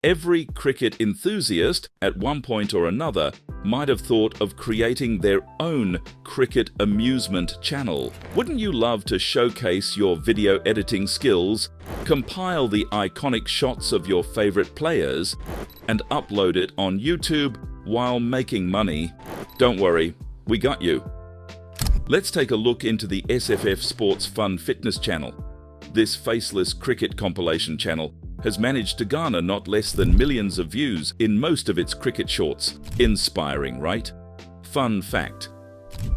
Every cricket enthusiast, at one point or another, might have thought of creating their own cricket amusement channel. Wouldn't you love to showcase your video editing skills, compile the iconic shots of your favorite players, and upload it on YouTube while making money? Don't worry, we got you. Let's take a look into the SFF Sports Fun Fitness channel. This faceless cricket compilation channel has managed to garner not less than millions of views in most of its cricket shorts. Inspiring, right? Fun fact: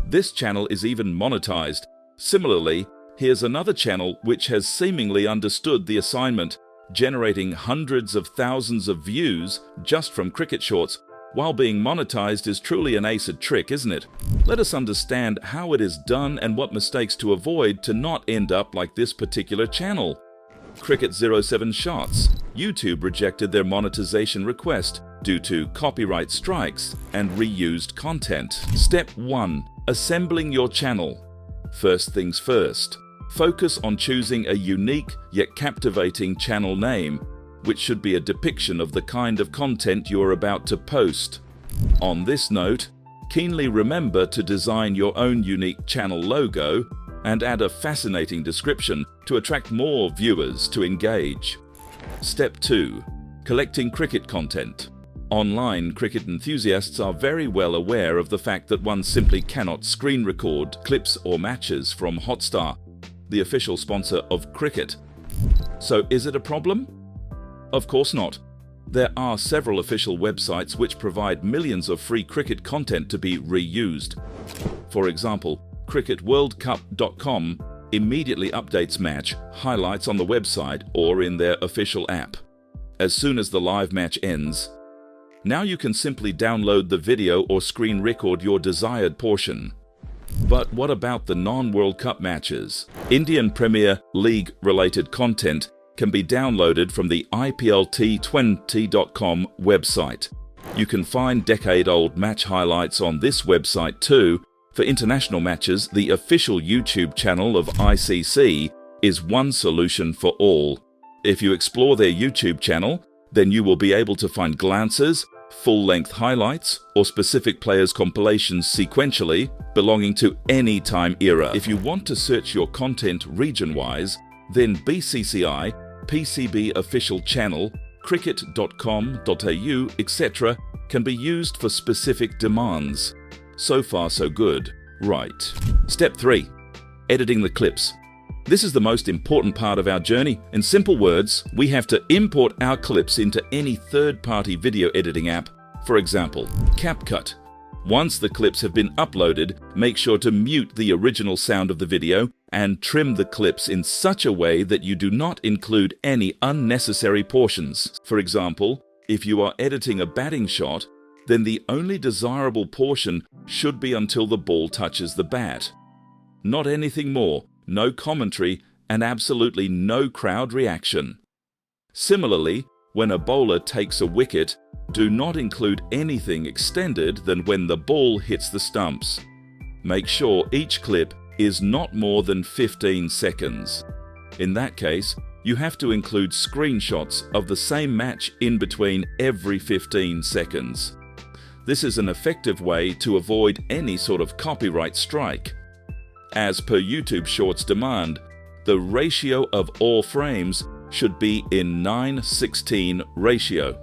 this channel is even monetized. Similarly, here's another channel which has seemingly understood the assignment, generating hundreds of thousands of views just from cricket shorts. While being monetized is truly an acid trick, isn't it? Let us understand how it is done and what mistakes to avoid to not end up like this particular channel. Cricket 07 Shots. YouTube rejected their monetization request due to copyright strikes and reused content. Step 1. Assembling your channel. First things first. Focus on choosing a unique yet captivating channel name, which should be a depiction of the kind of content you are about to post. On this note, keenly remember to design your own unique channel logo and add a fascinating description to attract more viewers to engage. Step 2. Collecting cricket content. Online cricket enthusiasts are very well aware of the fact that one simply cannot screen record clips or matches from Hotstar, the official sponsor of cricket. So is it a problem? Of course not. There are several official websites which provide millions of free cricket content to be reused. For example, cricketworldcup.com immediately updates match highlights on the website or in their official app as soon as the live match ends. Now you can simply download the video or screen record your desired portion. But what about the non-World Cup matches? Indian Premier League related content can be downloaded from the IPLT20.com website. You can find decade-old match highlights on this website too. For international matches, the official YouTube channel of ICC is one solution for all. If you explore their YouTube channel, then you will be able to find glances, full-length highlights, or specific players' compilations sequentially belonging to any time era. If you want to search your content region-wise, then BCCI, PCB official channel, cricket.com.au, etc. can be used for specific demands. So far, so good. Right. Step 3. Editing the clips. This is the most important part of our journey. In simple words, we have to import our clips into any third-party video editing app, for example, CapCut. Once the clips have been uploaded, make sure to mute the original sound of the video and trim the clips in such a way that you do not include any unnecessary portions. For example, if you are editing a batting shot, then the only desirable portion should be until the ball touches the bat. Not anything more, no commentary, and absolutely no crowd reaction. Similarly, when a bowler takes a wicket, do not include anything extended than when the ball hits the stumps. Make sure each clip is not more than 15 seconds. In that case, you have to include screenshots of the same match in between every 15 seconds. This is an effective way to avoid any sort of copyright strike. As per YouTube Shorts demand, the ratio of all frames should be in 9:16 ratio.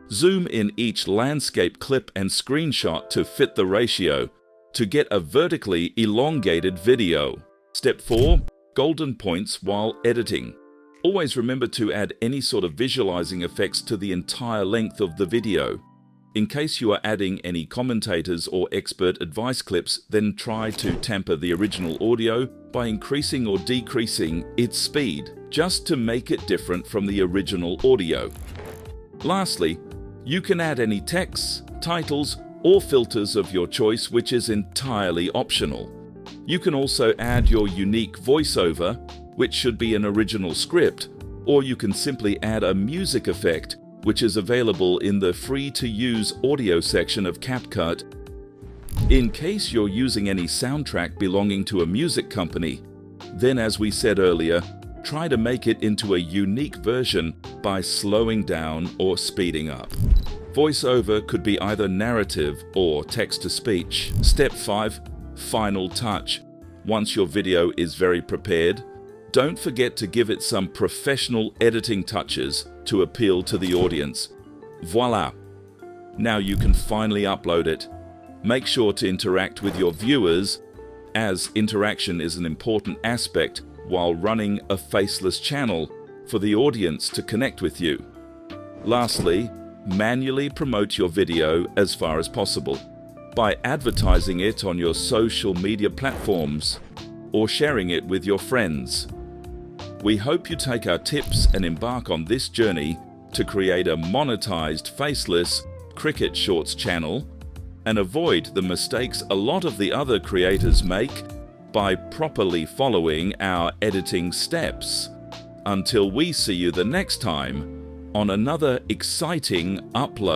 Zoom in each landscape clip and screenshot to fit the ratio to get a vertically elongated video. Step 4. Golden points while editing. Always remember to add any sort of visualizing effects to the entire length of the video. In case you are adding any commentators or expert advice clips, then try to tamper the original audio by increasing or decreasing its speed, just to make it different from the original audio. Lastly, you can add any texts, titles, or filters of your choice, which is entirely optional. You can also add your unique voiceover, which should be an original script, or you can simply add a music effect, which is available in the free-to-use audio section of CapCut. In case you're using any soundtrack belonging to a music company, then as we said earlier, try to make it into a unique version by slowing down or speeding up. Voiceover could be either narrative or text-to-speech. Step 5. Final touch. Once your video is very prepared, don't forget to give it some professional editing touches to appeal to the audience. Voila! Now you can finally upload it. Make sure to interact with your viewers, as interaction is an important aspect while running a faceless channel for the audience to connect with you. Lastly, manually promote your video as far as possible by advertising it on your social media platforms or sharing it with your friends. We hope you take our tips and embark on this journey to create a monetized faceless Cricut Shorts channel and avoid the mistakes a lot of the other creators make by properly following our editing steps. Until we see you the next time on another exciting upload.